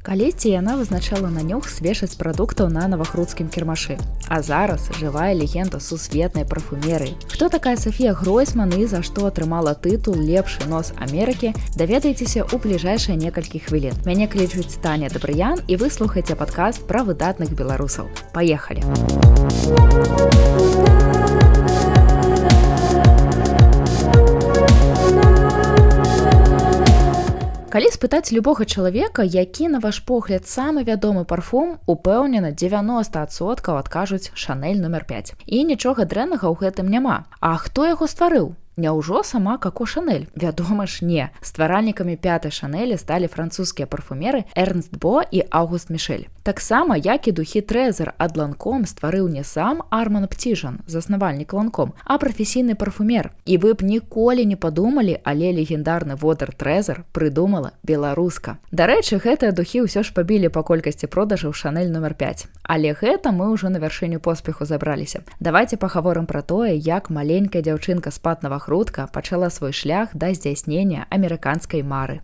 Калісьці яна вызначала на нюх свежасць прадуктаў на навагрудскім кірмашы. А зараз жывая легенда сусветнай парфумерыі. Хто такая Софія Гройсман і за што атрымала тытул «Лепшы нос Амерыкі», даведаецеся ў бліжэйшыя некалькі хвілін. Мяне клічуць Таня Дабрыян і вы слухаеце падкаст пра выдатных беларусаў. Паехалі! Калі спытаць любога чалавека, які, на ваш погляд, самы вядомы парфум, упэўнена 90% адкажуць «Шанель номер 5». І нічога дрэннага ў гэтым няма. А хто яго стварыў? Няўжо сама Коко Шанель? Вядома ж, не. Стваральнікамі пятай Шанелі сталі французскія парфумеры Эрнст Бо і Аўгуст Мішэль. Таксама, як і духі Трэзер ад Ланком стварыў не сам Арман Птіжан, заснавальнік Ланком, а прафесійны парфумер. І вы б ніколі не падумалі, але легендарны водар Трэзер прыдумала беларуска. Дарэчы, гэтыя духі ўсё ж пабілі па колькасці продажаў Шанель номер 5. Але гэта мы ўжо на вяршыню поспеху забраліся. Давайце пагаворым пра тое, як маленькая дзяўчынка з Патнавага Грудка пачала свой шлях да здзяйснення амерыканскай мары.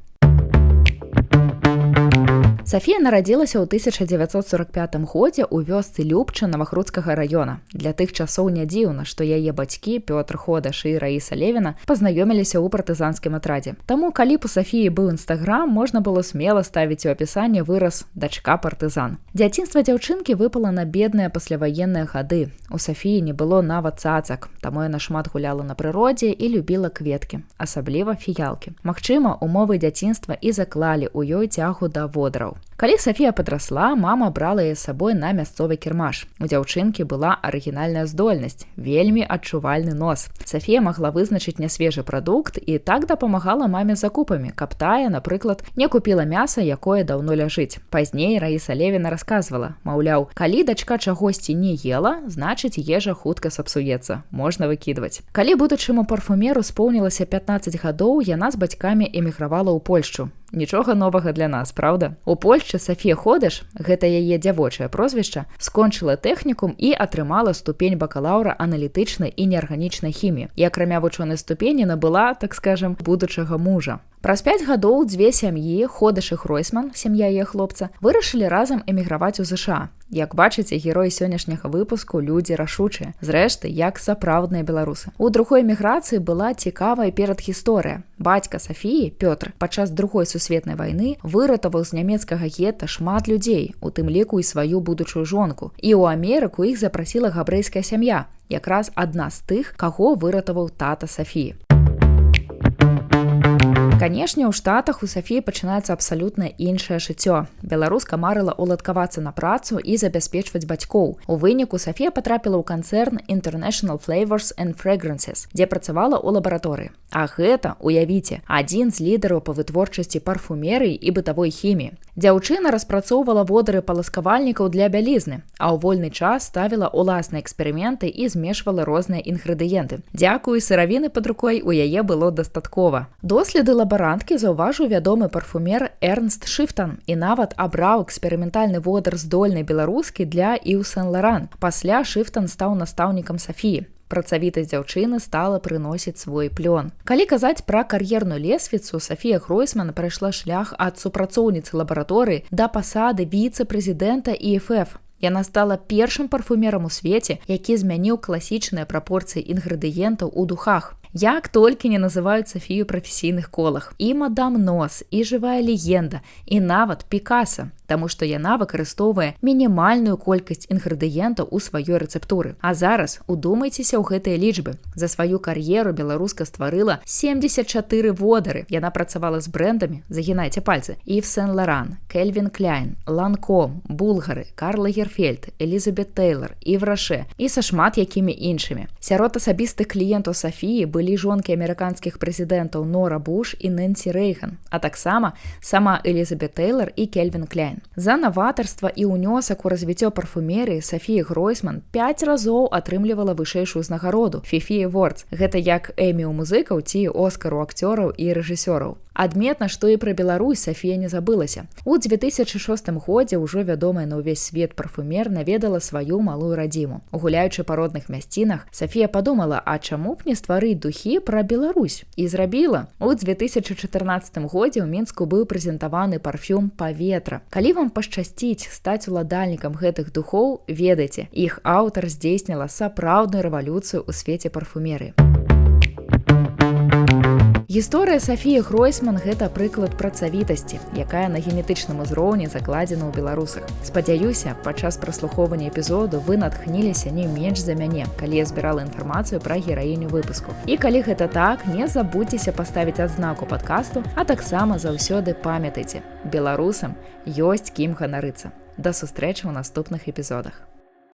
Софія нарадзілася ў 1945 годзе ў вёсцы Любча Навагрудскага раёна. Для тых часоў не дзіўна, што яе бацькі Пётр Ходаш і Раіса Левіна пазнаёміліся ў партызанскім атрадзе. Таму, калі б у Софіі быў інстаграм, можна было смела ставіць у апісанні выраз «дачка партызан». Дзяцінства дзяўчынкі выпала на бедныя пасляваенныя гады. У Софіі не было нават цацак, таму яна шмат гуляла на прыродзе і любіла кветкі, асабліва фіялкі. Магчыма, умовы дзяцінства і заклалі ў ёй цягу да водараў. Калі Софія падрасла, мама брала яе з сабой на мясцовы кірмаш. У дзяўчынкі была арыгінальная здольнасць, вельмі адчувальны нос. Софія магла вызначыць нясвежы прадукт і так дапамагала маме з закупамі, каб тая, напрыклад, не купіла мяса, якое даўно ляжыць. Пазней Раіса Левіна расказвала, маўляў, калі дачка чагосьці не ела, значыць ежа хутка сапсуецца, можна выкідваць. Калі будучаму парфумеру споўнілася 15 гадоў, яна з бацькамі эмігравала ў Польшчу. Нічога новага для нас, правда? У Польшчы Софія Ходаш, гэта яе дзявочае прозвішча, скончыла тэхнікум і атрымала ступень бакалаўра аналітычнай і неарганічнай хіміі. І акрамя вучонай ступені набыла, так скажем, будучага мужа. Праз 5 гадоў дзве сям'і, Ходаш і Гройсман, сям'я яе хлопца, вырашылі разам эміграваць у ЗША. Як бачыце, героі сённяшняга выпуску людзі рашучыя, зрэшты, як сапраўдныя беларусы. У другой эміграцыі была цікавая перадгісторыя. Бацька Софіі, Пётр, падчас другой сусветнай вайны выратаваў з нямецкага гета шмат людзей, у тым ліку і сваю будучую жонку. І ў Амерыку іх запрасіла габрэйская сям'я, якраз адна з тых, каго выратаваў тата Софіі. Канешне, у Штатах у Софіі пачынаецца абсалютна іншае жыццё. Беларуска марыла ўладкавацца на працу і забяспечваць бацькоў. У выніку Софія патрапіла ў канцэрн International Flavors and Fragrances, дзе працавала ў лабараторыі. А гэта, уявіце, адзін з лідараў па вытворчасці парфумерыі і бытавой хіміі. Дзяўчына распрацоўвала водары паласкавальнікаў для бялізны, а ў вольны час ставіла ўласныя эксперыменты і змешвала розныя інгрэдыенты. Дзякуй, сыравіны пад рукой у яе было дастаткова. Доследы лабаранткі заўважыў вядомы парфумер Эрнст Шыфтан і нават абраў эксперыментальны водар здольнай беларускі для Ів Сен-Лоран. Пасля Шыфтан стаў настаўнікам Софіі. Працавітасць дзяўчыны стала прыносіць свой плён. Калі казаць пра кар'ерную лесвіцу, Софія Гройсман прайшла шлях ад супрацоўніцы лабараторыі да пасады віцэ-прэзідэнта ІФФ. Яна стала першым парфумерам у свеце, які змяніў класічныя прапорцыі інгрэдыентаў у духах. Як толькі не называюць Софію прафесійных колах. І мадам Нос, і жывая легенда, і нават Пікаса, таму што яна выкарыстоўвае мінімальную колькасць інгрэдыентаў у сваёй рэцэптуры. А зараз удумайцеся ў гэтыя лічбы. За сваю кар'еру беларуска стварыла 74 водары. Яна працавала з брэндамі, загінайце пальцы, Ів Сен-Лоран, Кельвін Кляйн, Ланком, Булгары, Карл Лагерфельд, Элізабет Тэйлар, Ів Роше і са шмат якімі іншымі. Сярод асабістых кліентаў Софіі былі жонкі амерыканскіх прэзідэнтаў Нора Буш і Нэнсі Рэйган, а таксама сама Элізабет Тэйлар і Кельвін Кляйн. За наватарства і ўнёсак у развіццё парфумерыі Софія Гройсман 5 разоў атрымлівала вышэйшую ўзнагароду Фіфі Awards. Гэта як Эмі ў музыкаў ці Оскар у акцёраў і рэжысёраў. Адметна, што і пра Беларусь Сафія не забылася. У 2006 годзе ўжо вядомая на ўвесь свет парфумер наведала сваю малую радзіму. Гуляючы па родных мясцінах, Сафія падумала, а чаму б не стварыць духі пра Беларусь? І зрабіла. У 2014 годзе ў Мінску быў прэзентаваны парфюм «Паветра». Калі вам пашчасціць стаць уладальнікам гэтых духоў, ведайце, іх аўтар здзейсніла сапраўдную рэвалюцыю ў свеце парфумерыі. Гісторыя Сафіі Гройсман – гэта прыклад працавітасці, якая на генетычным узроўні закладзена ў беларусах. Спадзяюся, падчас праслухоўвання эпізоду вы натхніліся не менш за мяне, калі я збірала інфармацыю пра гераіню выпуску. І калі гэта так, не забудзьцеся паставіць адзнаку падкасту, а таксама заўсёды памятайце, беларусам ёсць кім ганарыцца. Да сустрэчы ў наступных эпізодах.